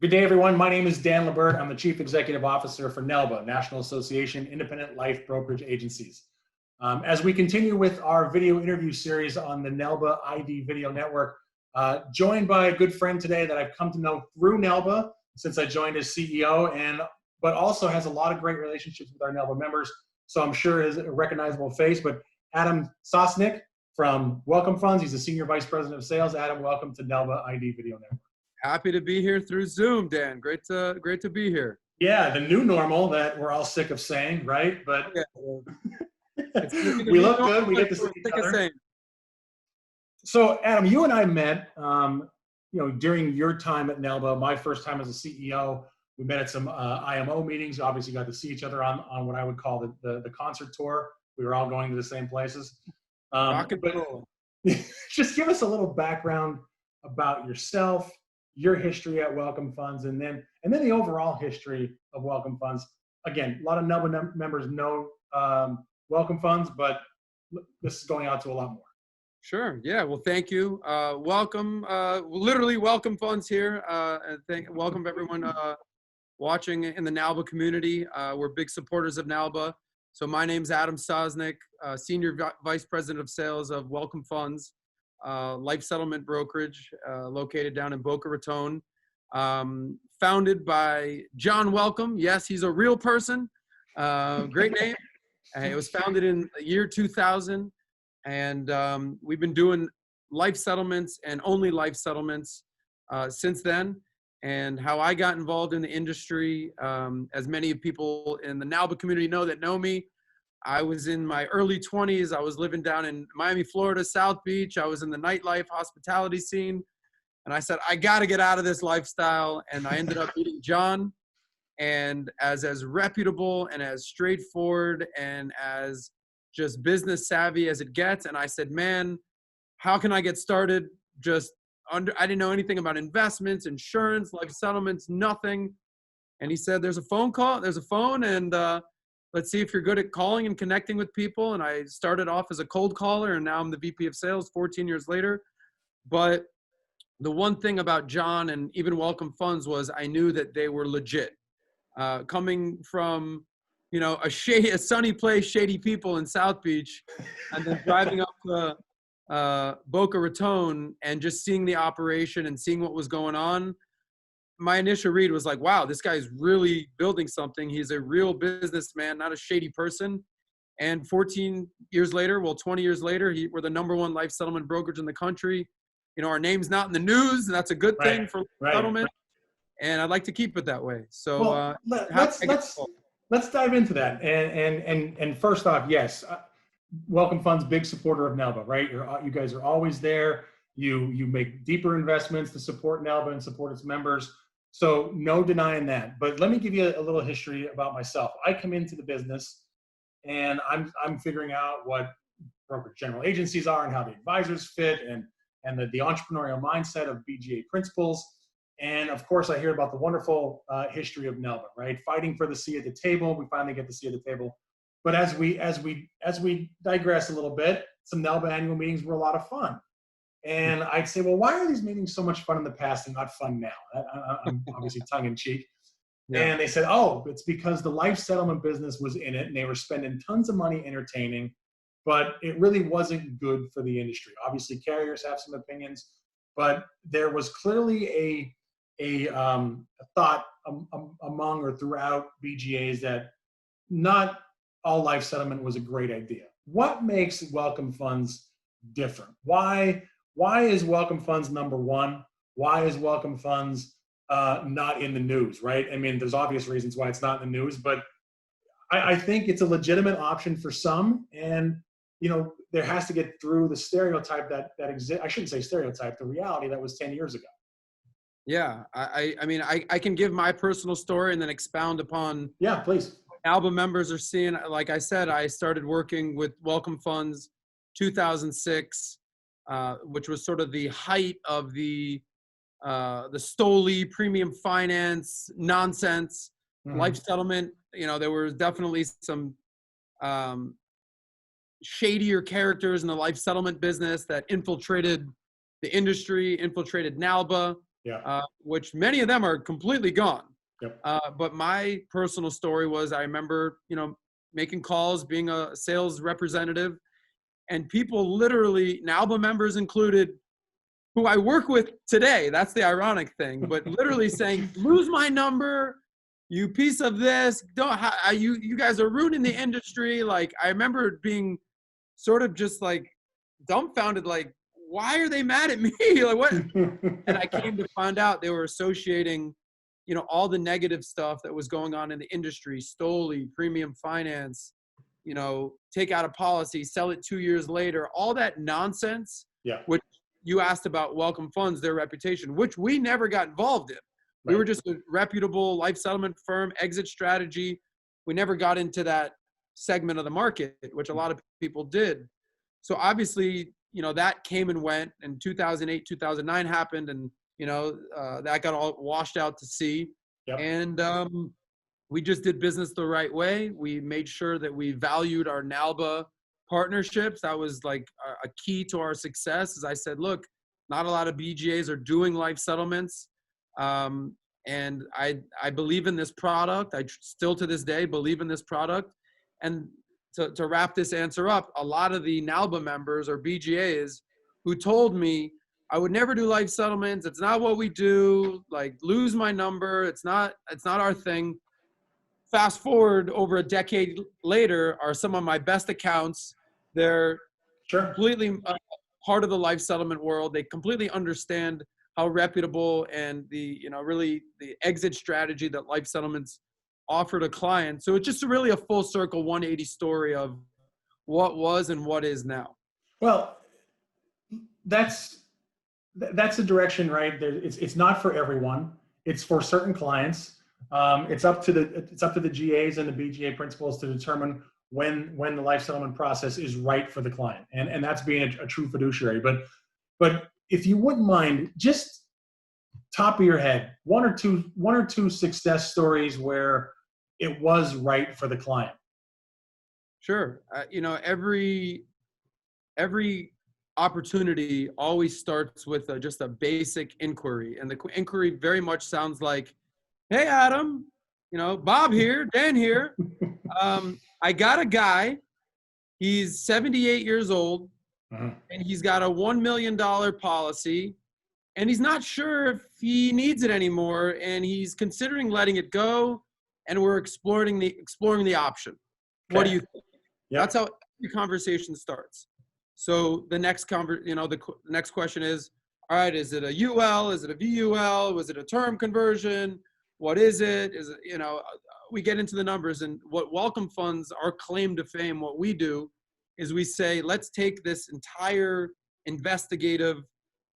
Good day, everyone. My name is Dan LaBert. I'm the Chief Executive Officer for NAILBA, National Association Independent Life Brokerage Agencies. As we continue with our video interview series on the NLBA ID Video Network, joined by a good friend today that I've come to know through NLBA since I joined as CEO, but also has a lot of great relationships with our NLBA members, so I'm sure is a recognizable face. But Adam Sosnick from Welcome Funds, he's the Senior Vice President of Sales. Adam, welcome to NLBA ID Video Network. Happy to be here through Zoom, Dan. Great to be here. Yeah, the new normal that we're all sick of saying, right? But yeah. We look good. We get to see each other. So, Adam, you and I met, during your time at NLBA. My first time as a CEO, we met at some IMO meetings. Obviously, got to see each other on what I would call the concert tour. We were all going to the same places. Rock and roll. Just give us a little background about yourself, your history at Welcome Funds, and then the overall history of Welcome Funds. Again, a lot of NLBA members know Welcome Funds, but this is going out to a lot more. Sure. Yeah. Well, thank you. Welcome. Literally, Welcome Funds here. And welcome everyone watching in the NLBA community. We're big supporters of NLBA. So my name's Adam Sosnick, Senior Vice President of Sales of Welcome Funds. Life settlement brokerage located down in Boca Raton, founded by John Welcome. Yes, he's a real person. Great name. It was founded in the year 2000, and we've been doing life settlements and only life settlements since then. And how I got involved in the industry, as many people in the NLBA community know me, I was in my early 20s. I was living down in Miami, Florida, South Beach. I was in the nightlife hospitality scene. And I said, I got to get out of this lifestyle. And I ended up meeting John. And as reputable and as straightforward and as just business savvy as it gets. And I said, man, how can I get started? I didn't know anything about investments, insurance, life settlements, nothing. And he said, there's a phone, and let's see if you're good at calling and connecting with people. And I started off as a cold caller, and now I'm the VP of Sales 14 years later. But the one thing about John and even Welcome Funds was I knew that they were legit. Coming from, a sunny place, shady people in South Beach, and then driving up to Boca Raton and just seeing the operation and seeing what was going on. My initial read was like, wow, this guy's really building something. He's a real businessman, not a shady person. And 20 years later, we're the #1 life settlement brokerage in the country. Our name's not in the news, and that's a good thing for settlement. And I'd like to keep it that way. So let's dive into that. And first off, yes, Welcome Funds, big supporter of NLBA, right? You guys are always there. You make deeper investments to support NLBA and support its members. So no denying that. But let me give you a little history about myself. I come into the business and I'm figuring out what brokerage general agencies are and how the advisors fit and the entrepreneurial mindset of BGA principles. And of course, I hear about the wonderful history of NLBA, right? Fighting for the seat at the table. We finally get the seat at the table. But as we digress a little bit, some NLBA annual meetings were a lot of fun. And I'd say, well, why are these meetings so much fun in the past and not fun now? I'm obviously tongue in cheek. Yeah. And they said, oh, it's because the life settlement business was in it and they were spending tons of money entertaining, but it really wasn't good for the industry. Obviously, carriers have some opinions, but there was clearly a thought among or throughout BGAs that not all life settlement was a great idea. What makes Welcome Funds different? Why is Welcome Funds #1? Why is Welcome Funds not in the news, right? I mean, there's obvious reasons why it's not in the news, but I think it's a legitimate option for some. And, there has to get through the stereotype that exists. I shouldn't say stereotype, the reality that was 10 years ago. Yeah. I mean, I can give my personal story and then expound upon. Yeah, please. NLBA members are seeing, like I said, I started working with Welcome Funds 2006. Which was sort of the height of the Stoli premium finance nonsense, life settlement. There was definitely some shadier characters in the life settlement business that infiltrated the industry, infiltrated NLBA. Yeah. which many of them are completely gone. Yep. But my personal story was, I remember, making calls, being a sales representative, and people literally, NAILBA members included, who I work with today, that's the ironic thing, but literally saying, lose my number, you piece of this, you guys are ruining the industry. Like, I remember being sort of just like dumbfounded, like, why are they mad at me? Like, what? And I came to find out they were associating, all the negative stuff that was going on in the industry, Stoli, premium finance, take out a policy, sell it 2 years later, all that nonsense. Yeah. Which you asked about Welcome Funds, their reputation, which we never got involved in. We Right. were just a reputable life settlement firm, exit strategy. We never got into that segment of the market, which a lot of people did. So obviously, that came and went, and 2008, 2009 happened, and, that got all washed out to sea. Yep. And we just did business the right way. We made sure that we valued our NAILBA partnerships. That was like a key to our success. As I said, look, not a lot of BGAs are doing life settlements. And I believe in this product. I still to this day believe in this product. And to wrap this answer up, a lot of the NAILBA members or BGAs who told me I would never do life settlements. It's not what we do. Like, lose my number. It's not our thing. Fast forward over a decade later are some of my best accounts. They're Sure. completely part of the life settlement world. They completely understand how reputable and really the exit strategy that life settlements offer to clients. So it's just really a full circle 180 story of what was and what is now. Well, that's the direction, right? It's not for everyone. It's for certain clients. It's up to the GAs and the BGA principals to determine when the life settlement process is right for the client, and that's being a true fiduciary. But if you wouldn't mind, just top of your head, one or two success stories where it was right for the client. Sure. Every opportunity always starts with just a basic inquiry, and the inquiry very much sounds like, hey, Adam, Bob here, Dan here. I got a guy, he's 78 years old, and he's got a $1 million policy, and he's not sure if he needs it anymore, and he's considering letting it go, and we're exploring the option. Okay. What do you think? Yep. That's how every conversation starts. So the next the next question is, all right, is it a UL? Is it a VUL? Was it a term conversion? What is it? Is it, we get into the numbers, and what Welcome Funds, our claim to fame, what we do is we say, let's take this entire investigative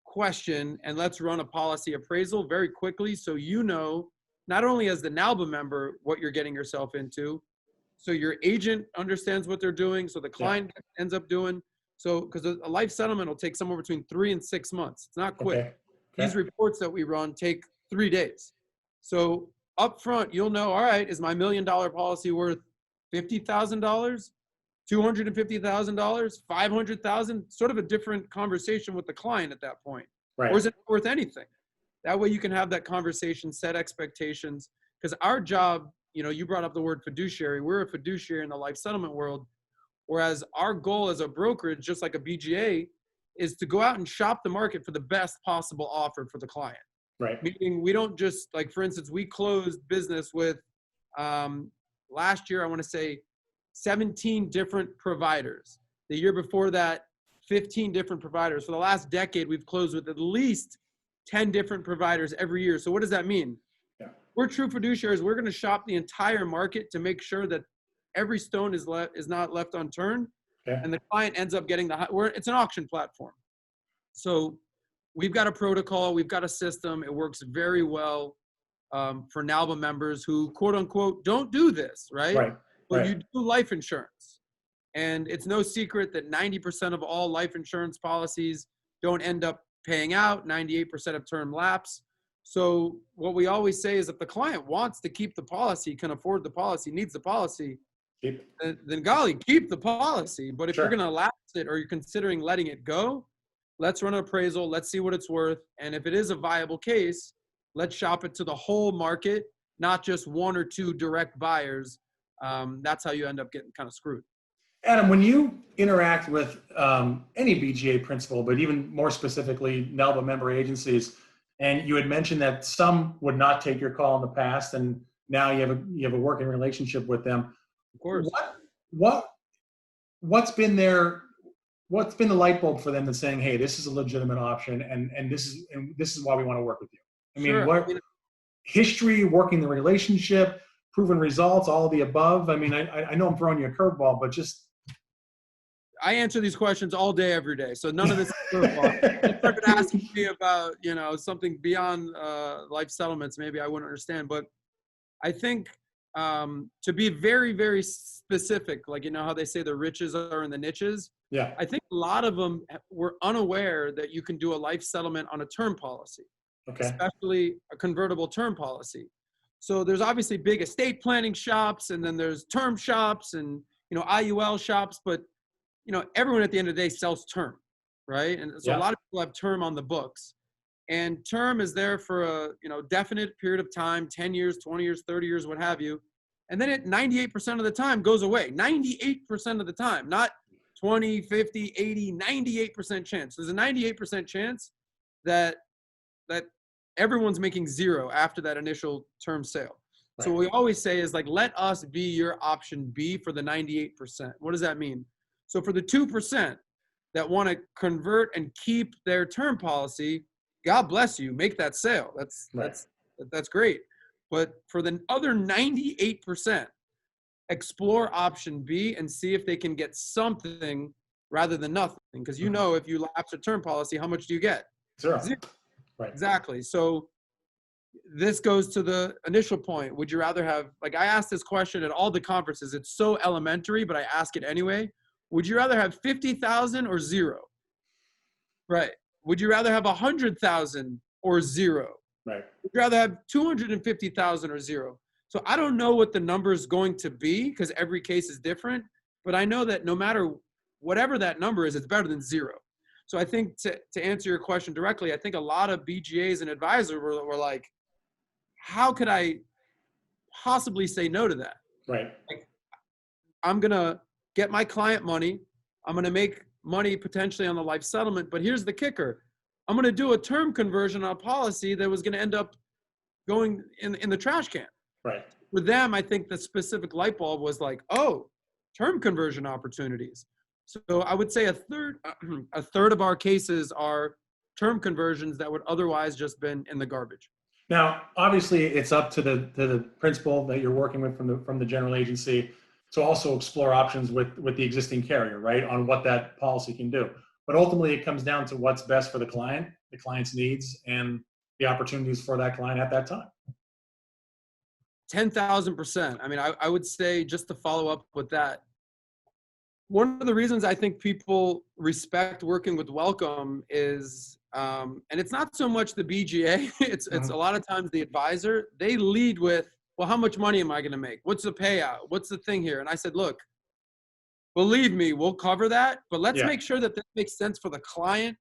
question and let's run a policy appraisal very quickly. So, not only as the NAILBA member, what you're getting yourself into, so your agent understands what they're doing, so the client ends up doing. So, because a life settlement will take somewhere between 3 and 6 months. It's not quick. Okay. These reports that we run take 3 days. So up front, you'll know, all right, is my $1 million policy worth $50,000, $250,000, $500,000? Sort of a different conversation with the client at that point. Right. Or is it worth anything? That way you can have that conversation, set expectations. Because our job, you brought up the word fiduciary. We're a fiduciary in the life settlement world. Whereas our goal as a brokerage, just like a BGA, is to go out and shop the market for the best possible offer for the client. Right. Meaning we don't just, like, for instance, we closed business with last year, I want to say 17 different providers. The year before that, 15 different providers. For the last decade, we've closed with at least 10 different providers every year. So what does that mean? Yeah. We're true fiduciaries. We're going to shop the entire market to make sure that every stone is not left unturned. Yeah. And the client ends up getting it's an auction platform. So we've got a protocol, we've got a system. It works very well for NAILBA members who, quote unquote, don't do this, right? Right. But you do life insurance. And it's no secret that 90% of all life insurance policies don't end up paying out, 98% of term lapse. So what we always say is if the client wants to keep the policy, can afford the policy, needs the policy, then golly, keep the policy. But if you're going to lapse it or you're considering letting it go, let's run an appraisal. Let's see what it's worth. And if it is a viable case, let's shop it to the whole market, not just one or two direct buyers. That's how you end up getting kind of screwed. Adam, when you interact with any BGA principal, but even more specifically NLBA member agencies, and you had mentioned that some would not take your call in the past, and now you have a working relationship with them. Of course. What's been the light bulb for them that's saying, hey, this is a legitimate option, and this is why we want to work with you? I mean, Sure. History, working the relationship, proven results, all of the above. I mean, I know I'm throwing you a curveball, but just I answer these questions all day, every day. So none of this is curveball. If you started asking me about, something beyond life settlements, maybe I wouldn't understand. But I think to be very, very specific, like, how they say the riches are in the niches. Yeah. I think a lot of them were unaware that you can do a life settlement on a term policy, okay, especially a convertible term policy. So there's obviously big estate planning shops, and then there's term shops and, IUL shops, but everyone at the end of the day sells term, right? And so a lot of people have term on the books, and term is there for a definite period of time, 10 years, 20 years, 30 years, what have you. And then it 98% of the time goes away. 98% of the time, not 20, 50, 80, 98% chance. There's a 98% chance that everyone's making zero after that initial term sale. Right. So what we always say is, like, let us be your option B for the 98%. What does that mean? So for the 2% that want to convert and keep their term policy, God bless you, make that sale. That's great. But for the other 98%, explore option B and see if they can get something rather than nothing. Because if you lapse a term policy, how much do you get? Zero. Right. Exactly. So this goes to the initial point. Would you rather have, like, I asked this question at all the conferences. It's so elementary, but I ask it anyway. Would you rather have 50,000 or zero? Right. Would you rather have 100,000 or zero? Right. Would you rather have 250,000 or zero? So I don't know what the number is going to be, because every case is different, but I know that no matter whatever that number is, it's better than zero. So I think to answer your question directly, I think a lot of BGAs and advisors were like, how could I possibly say no to that? Right. Like, I'm going to get my client money. I'm going to make money potentially on the life settlement. But here's the kicker. I'm going to do a term conversion on a policy that was going to end up going in the trash can. Right. For them, I think the specific light bulb was like, oh, term conversion opportunities. So I would say a third of our cases are term conversions that would otherwise just been in the garbage. Now, obviously, it's up to the principal that you're working with from the general agency to also explore options with the existing carrier, right, on what that policy can do. But ultimately, it comes down to what's best for the client's needs, and the opportunities for that client at that time. 10,000%. I mean, I would say, just to follow up with that, one of the reasons I think people respect working with Welcome is, and it's not so much the BGA, it's a lot of times the advisor. They lead with, well, how much money am I going to make? What's the payout? What's the thing here? And I said, look, believe me, we'll cover that, but let's make sure that this makes sense for the client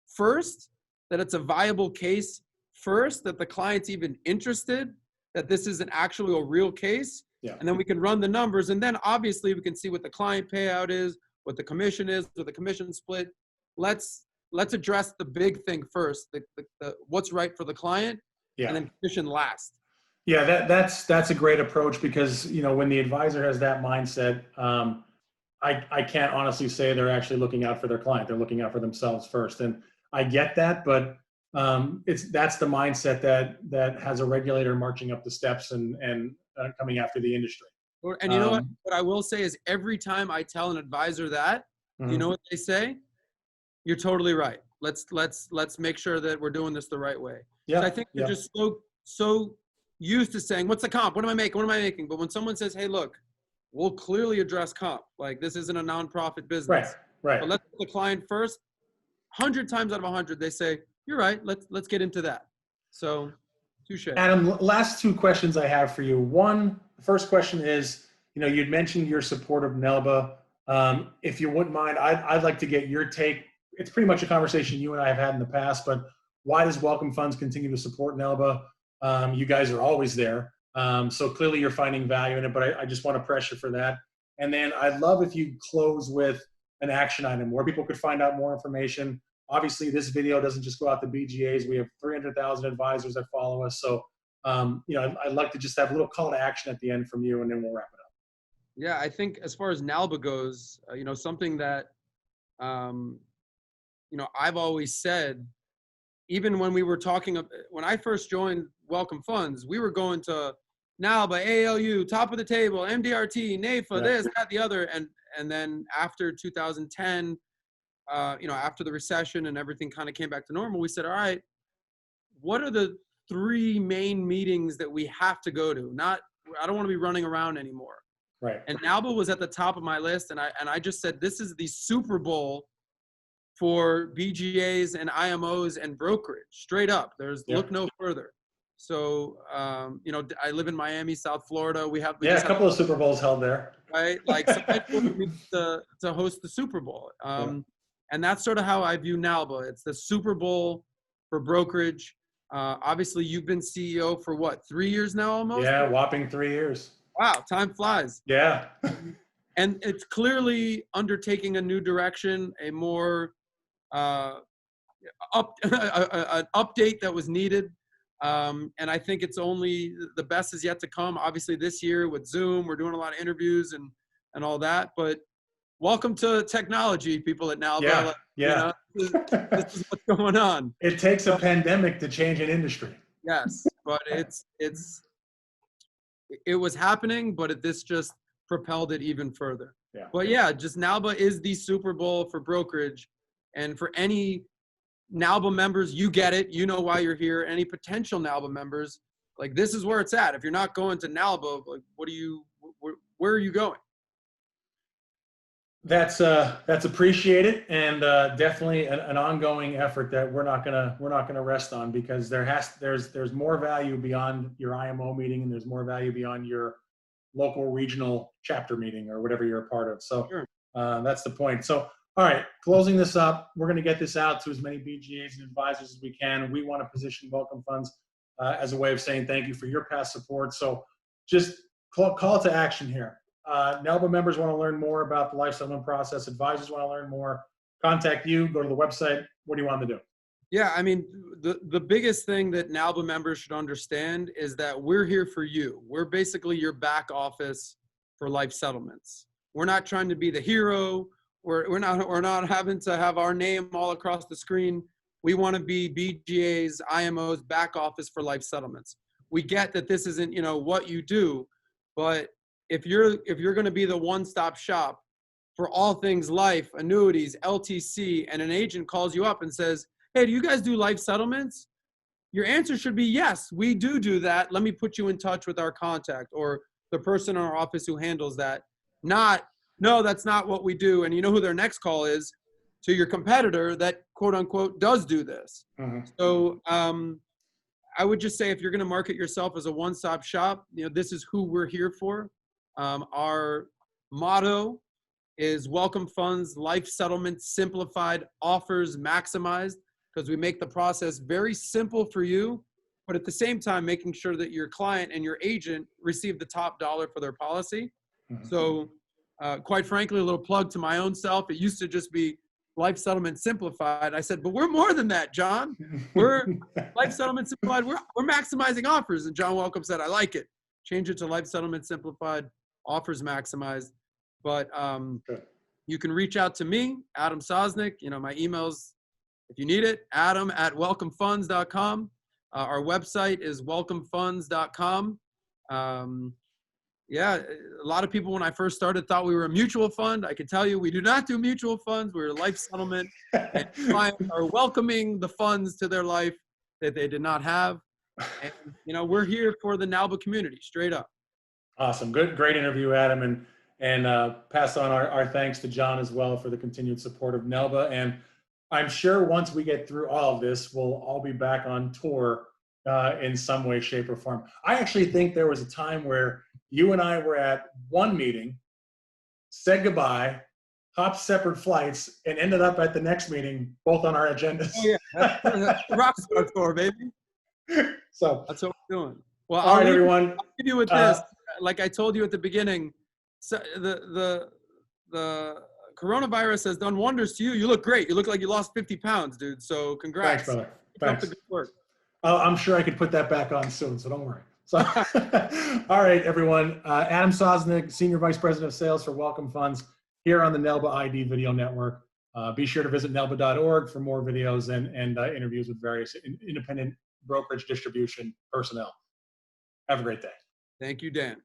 first, that it's a viable case first, that the client's even interested, that this is an actual real case. Yeah. And then we can run the numbers, and then obviously we can see what the client payout is, what the commission is, what the commission split. Let's address the big thing first, the what's right for the client, and then commission last. Yeah, that's a great approach, because when the advisor has that mindset, I can't honestly say they're actually looking out for their client. They're looking out for themselves first, and I get that, but that's the mindset that has a regulator marching up the steps and coming after the industry. And you know what I will say is, every time I tell an advisor that, you know what they say? You're totally right. Let's make sure that we're doing this the right way. Yeah. So I think they're just so used to saying, what's the comp? What am I making? What am I making? But when someone says, hey, look, we'll clearly address comp. Like, this isn't a nonprofit business. Right. But let's put the client first. 100 times out of 100, they say, you're right. Let's get into that. So, touche. Adam, last two questions I have for you. One, the first question is, you'd mentioned your support of NLBA. If you wouldn't mind, I'd like to get your take it's pretty much a conversation you and I have had in the past, but why does Welcome Funds continue to support NLBA? You guys are always there. So clearly you're finding value in it, but I just want to press you for that. And then I'd love if you close with an action item where people could find out more information. Obviously, this video doesn't just go out to BGAs. We have 300,000 advisors that follow us. So, I'd like to just have a little call to action at the end from you, and then we'll wrap it up. Yeah, I think as far as NAILBA goes, something that, I've always said, even when we were talking, when I first joined Welcome Funds, we were going to NAILBA, ALU, top of the table, MDRT, NAIFA, this, that, the other. And then after 2010, after the recession and everything kind of came back to normal, we said, all right, what are the 3 main meetings that we have to go to? I don't want to be running around anymore. Right. And NAILBA was at the top of my list. And I just said, this is the Super Bowl for BGAs and IMOs and brokerage, straight up. Look no further. So, I live in Miami, South Florida. We a couple of Super Bowls held there. Right? Like, to host the Super Bowl. And that's sort of how I view NAILBA. It's the Super Bowl for brokerage. Obviously, you've been CEO for what, 3 years now almost? Yeah, whopping 3 years. Wow, time flies. Yeah. And it's clearly undertaking a new direction, a more an update that was needed. And I think it's only the best is yet to come. Obviously, this year with Zoom, we're doing a lot of interviews and all that. But welcome to technology, people at NAILBA. Yeah. This is what's going on. It takes a pandemic to change an industry. Yes, but it was happening, but this just propelled it even further. Yeah. But just NAILBA is the Super Bowl for brokerage. And for any NAILBA members, you get it. You know why you're here. Any potential NAILBA members, like, this is where it's at. If you're not going to NAILBA, like, where are you going? That's appreciated, and definitely an ongoing effort that we're not gonna rest on, because there's more value beyond your IMO meeting, and there's more value beyond your local regional chapter meeting or whatever you're a part of. So Sure. That's the point. So, all right, closing this up, we're going to get this out to as many BGAs and advisors as we can. We want to position Welcome Funds as a way of saying thank you for your past support. So just call to action here. NLBA members want to learn more about the life settlement process. Advisors want to learn more. Contact you. Go to the website. What do you want to do? Yeah, I mean, the biggest thing that NLBA members should understand is that we're here for you. We're basically your back office for life settlements. We're not trying to be the hero. We're not having to have our name all across the screen. We want to be BGA's, IMO's back office for life settlements. We get that this isn't, what you do, but if you're going to be the one-stop shop for all things life, annuities, LTC, and an agent calls you up and says, hey, do you guys do life settlements? Your answer should be, yes, we do that. Let me put you in touch with our contact or the person in our office who handles that. Not, no, that's not what we do. And you know who their next call is? To your competitor that, quote unquote, does do this. Mm-hmm. So I would just say, if you're going to market yourself as a one-stop shop, this is who we're here for. Our motto is Welcome Funds, Life Settlement Simplified, Offers Maximized, because we make the process very simple for you, but at the same time, making sure that your client and your agent receive the top dollar for their policy. Mm-hmm. So quite frankly, a little plug to my own self. It used to just be Life Settlement Simplified. I said, but we're more than that, John. We're Life Settlement Simplified. We're maximizing offers. And John Welcome said, I like it. Change it to Life Settlement Simplified, Offers Maximized. But you can reach out to me, Adam Sosnick. My email's, if you need it, adam@welcomefunds.com. Our website is welcomefunds.com. A lot of people, when I first started, thought we were a mutual fund. I can tell you we do not do mutual funds. We're a life settlement. And clients are welcoming the funds to their life that they did not have. And, we're here for the NLBA community, straight up. Awesome. Great interview, Adam. And pass on our thanks to John as well for the continued support of NLBA. And I'm sure once we get through all of this, we'll all be back on tour in some way, shape, or form. I actually think there was a time where you and I were at one meeting, said goodbye, hopped separate flights, and ended up at the next meeting, both on our agendas. Oh yeah, that's the rock star tour, baby. So That's what we're doing. Well, all right, everyone. I'll leave you with this. Like I told you at the beginning, so the coronavirus has done wonders to you. You look great. You look like you lost 50 pounds, dude. So congrats. Thanks, brother. Keep up Thanks. the good work. I'm sure I could put that back on soon, so don't worry. So, all right, everyone. Adam Sosnick, Senior Vice President of Sales for Welcome Funds here on the NLBA ID Video Network. Be sure to visit nelba.org for more videos and interviews with various independent brokerage distribution personnel. Have a great day. Thank you, Dan.